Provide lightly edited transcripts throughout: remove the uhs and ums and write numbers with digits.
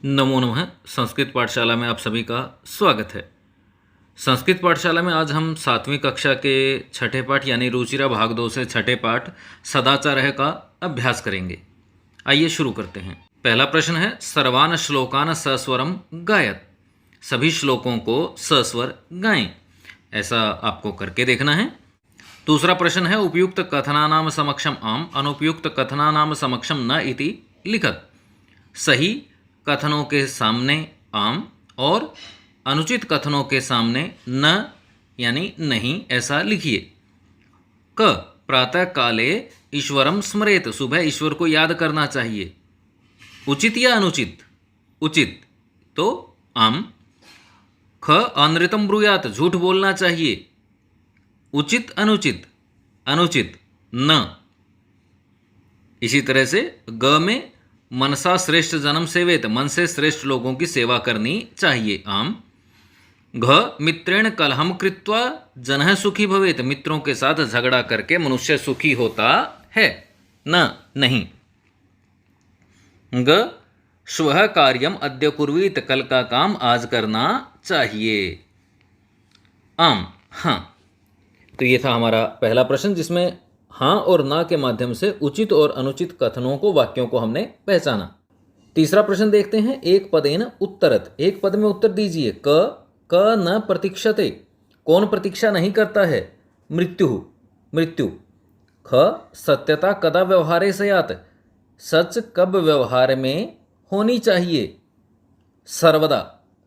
नमो नमः। संस्कृत पाठशाला में आप सभी का स्वागत है। संस्कृत पाठशाला में आज हम 7वीं कक्षा के छठे पाठ यानी रुचिरा भाग 2 से छठे पाठ सदाचार का अभ्यास करेंगे। आइए शुरू करते हैं। पहला प्रश्न है सर्वान श्लोकान सस्वरम गायत। सभी श्लोकों को सस्वर गाएं। ऐसा आपको करके देखना है। दूसरा प्रश्न है उपयुक्त कथनानाम समक्षम आम अनुपयुक्त कथनानाम समक्षम न इति लिखत। सही कथनों के सामने आम और अनुचित कथनों के सामने न यानी नहीं ऐसा लिखिए। क प्रातः काले ईश्वरम स्मरेत। सुबह ईश्वर को याद करना चाहिए। उचित या अनुचित? उचित तो आम। ख अनृतम ब्रूयात। झूठ बोलना चाहिए। उचित अनुचित? अनुचित न। इसी तरह से ग में मनसा श्रेष्ठ जन्म सेवेत। मन से श्रेष्ठ लोगों की सेवा करनी चाहिए आम। घ मित्रेण कलहम कृत्वा जनः सुखी भवेत। मित्रों के साथ झगड़ा करके मनुष्य सुखी होता है न नहीं। ग श्वः कार्यम अद्य कुर्वीत। कल का काम आज करना चाहिए आम। हाँ, तो ये था हमारा पहला प्रश्न जिसमें हाँ और ना के माध्यम से उचित और अनुचित कथनों को वाक्यों को हमने पहचाना। तीसरा प्रश्न देखते हैं। एक पदेन उत्तरत। एक पद में उत्तर दीजिए। क न प्रतीक्षते। कौन प्रतीक्षा नहीं करता है? मृत्यु। मृत्यु। ख सत्यता कदा व्यवहारे स्यात्। सच कब व्यवहार में होनी चाहिए? सर्वदा,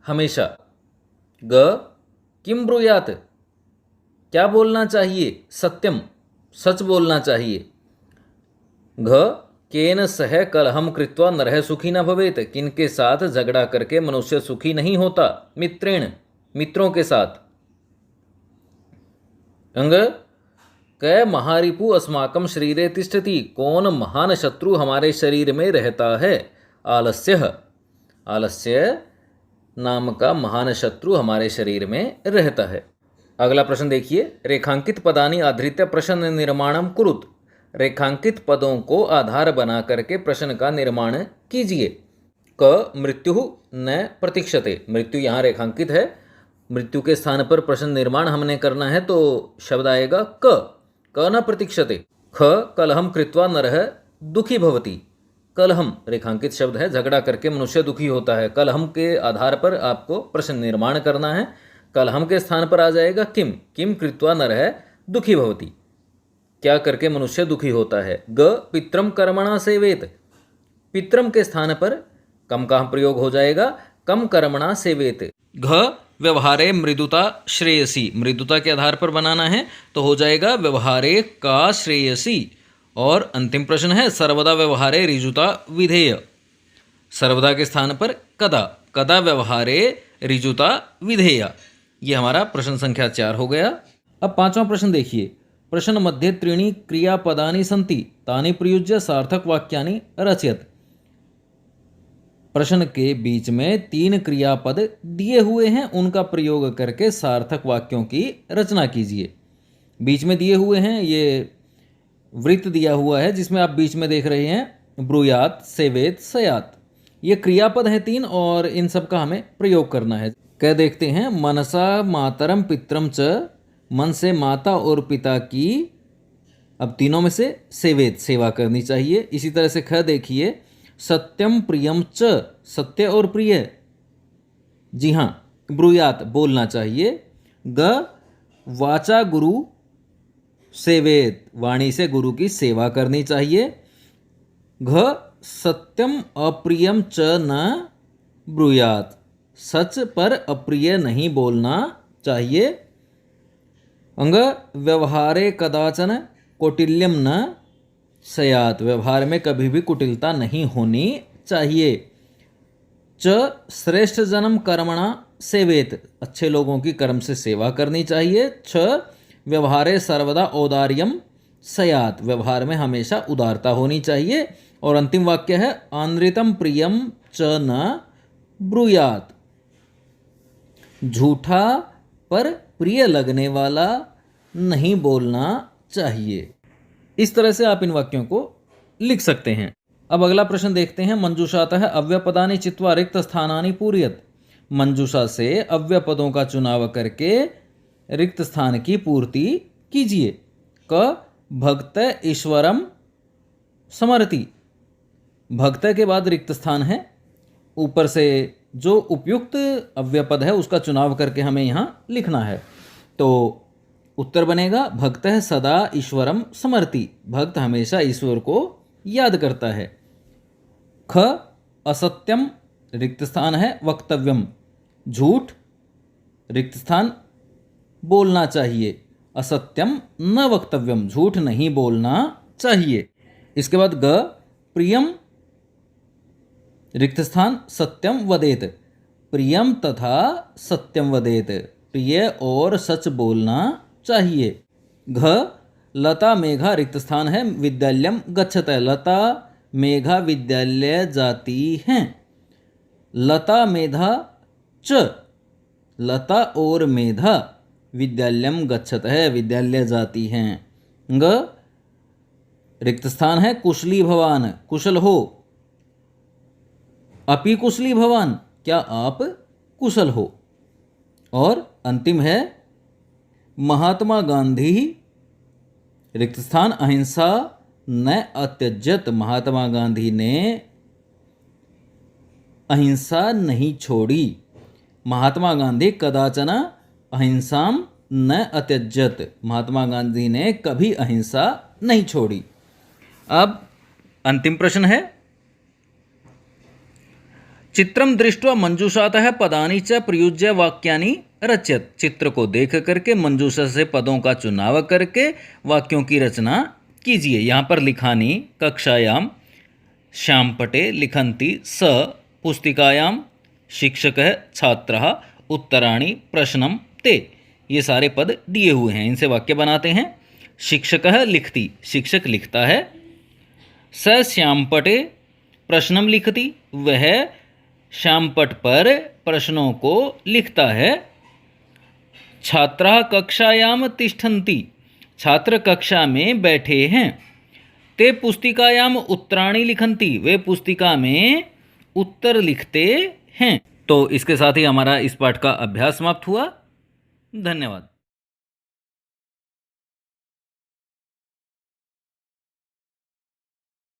हमेशा। ग किम ब्रूयात्। क्या बोलना चाहिए? सत्यम, सच बोलना चाहिए। घ केन सह कलहम कृत्वा नरः सुखी न भवेत। किनके साथ झगड़ा करके मनुष्य सुखी नहीं होता? मित्रेण, मित्रों के साथ। अंग क महारिपु अस्माकं शरीरे तिष्ठति। कौन महान शत्रु हमारे शरीर में रहता है? आलस्यः। आलस्य नाम का महान शत्रु हमारे शरीर में रहता है। अगला प्रश्न देखिए। रेखांकित पदानि आधृत्य प्रश्न निर्माणम कुरुत। रेखांकित पदों को आधार बना करके प्रश्न का निर्माण कीजिए। क मृत्यु न प्रतीक्षते। मृत्यु यहाँ रेखांकित है। मृत्यु के स्थान पर प्रश्न निर्माण हमने करना है तो शब्द आएगा क न प्रतीक्षते। ख कलहम कृत्वा नरः दुखी भवति। कलहम रेखांकित शब्द है। झगड़ा करके मनुष्य दुखी होता है। कलहम के आधार पर आपको प्रश्न निर्माण करना है। कलहम के स्थान पर आ जाएगा किम। किम कृत्वा नरः दुखी भवति। क्या करके मनुष्य दुखी होता है? ग पित्रम कर्मणा सेवेत। पित्रम के स्थान पर कम का प्रयोग हो जाएगा। कम कर्मणा सेवेत। घ व्यवहारे मृदुता श्रेयसी। मृदुता के आधार पर बनाना है तो हो जाएगा व्यवहारे का श्रेयसी। और अंतिम प्रश्न है सर्वदा व्यवहारे ऋजुता विधेय। सर्वदा के स्थान पर कदा। कदा व्यवहारे ऋजुता विधेय। ये हमारा प्रश्न संख्या 4 हो गया। अब पांचवा प्रश्न देखिए। प्रश्न मध्ये त्रीणि क्रियापदानि सन्ति तानि प्रयुज्य सार्थक वाक्यानि रचयत। प्रश्न के बीच में 3 क्रियापद दिए हुए हैं। उनका प्रयोग करके सार्थक वाक्यों की रचना कीजिए। बीच में दिए हुए हैं, ये वृत्त दिया हुआ है जिसमें आप बीच में देख रहे हैं ब्रूयात, सेवेत, सयात। ये क्रियापद हैं 3 और इन सब का हमें प्रयोग करना है। कह देखते हैं। मनसा मातरम पित्रम च। मन से माता और पिता की, अब तीनों में से सेवेत, सेवा करनी चाहिए। इसी तरह से ख देखिए। सत्यम प्रियम च। सत्य और प्रिय, जी हाँ, ब्रूयात, बोलना चाहिए। ग वाचा गुरु सेवेत। वाणी से गुरु की सेवा करनी चाहिए। घ सत्यम अप्रियम च न ब्रूयात। सच पर अप्रिय नहीं बोलना चाहिए। अंग व्यवहारे कदाचन कौटिल्यम न स्यात्। व्यवहार में कभी भी कुटिलता नहीं होनी चाहिए। च श्रेष्ठ जन्म कर्मणा सेवेत। अच्छे लोगों की कर्म से सेवा करनी चाहिए। छ व्यवहारे सर्वदा औदार्यम स्यात्। व्यवहार में हमेशा उदारता होनी चाहिए। और अंतिम वाक्य है अनृतम प्रियम च न ब्रूयात। झूठा पर प्रिय लगने वाला नहीं बोलना चाहिए। इस तरह से आप इन वाक्यों को लिख सकते हैं। अब अगला प्रश्न देखते हैं। मंजूषातः अव्यपदानि चित्वा रिक्त स्थानानि पूरयत। मंजूषा से अव्यय पदों का चुनाव करके रिक्त स्थान की पूर्ति कीजिए। क भक्त ईश्वरम समरति। भक्त के बाद रिक्त स्थान है, ऊपर से जो उपयुक्त अव्यय पद है उसका चुनाव करके हमें यहाँ लिखना है। तो उत्तर बनेगा भक्तः सदा ईश्वरम समरति। भक्त हमेशा ईश्वर को याद करता है। ख असत्यम रिक्त स्थान है, वक्तव्यम झूठ रिक्त स्थान बोलना चाहिए। असत्यम न वक्तव्यम झूठ नहीं बोलना चाहिए। इसके बाद ग प्रियम रिक्त स्थान सत्यम वदेत। प्रियम तथा सत्यम वदेत प्रिय और सच बोलना चाहिए। घ लता मेघा रिक्त स्थान है, विद्यालयम गच्छत। लता मेघा विद्यालय जाती हैं। लता मेधा च लता और मेधा विद्यालयम गच्छत है विद्यालय जाती हैं। ग रिक्त स्थान है कुशली भवान कुशल हो। अपि कुशली भवान क्या आप कुशल हो। और अंतिम है महात्मा गांधी रिक्त स्थान अहिंसा न अत्यजत। महात्मा गांधी ने अहिंसा नहीं छोड़ी। महात्मा गांधी कदाचन अहिंसाम न अत्यजत। महात्मा गांधी ने कभी अहिंसा नहीं छोड़ी। अब अंतिम प्रश्न है। चित्रम दृष्ट्वा मंजूषातः पदानि च प्रयुज्य वाक्यानि रचयत। चित्र को देख करके मंजूषा से पदों का चुनाव करके वाक्यों की रचना कीजिए। यहाँ पर लिखानी कक्षायाम श्यामपटे लिखन्ति स पुस्तिकायाम शिक्षकः छात्रः उत्तराणि प्रश्नम ते। ये सारे पद दिए हुए हैं, इनसे वाक्य बनाते हैं। शिक्षकः लिखति शिक्षक लिखता है। स श्यामपटे प्रश्नम लिखति वह श्यामपट पर प्रश्नों को लिखता है। छात्राः कक्षायाम तिष्ठन्ति छात्र कक्षा में बैठे हैं। ते पुस्तिकायाम उत्तराणि लिखन्ति वे पुस्तिका में उत्तर लिखते हैं। तो इसके साथ ही हमारा इस पाठ का अभ्यास समाप्त हुआ। धन्यवाद।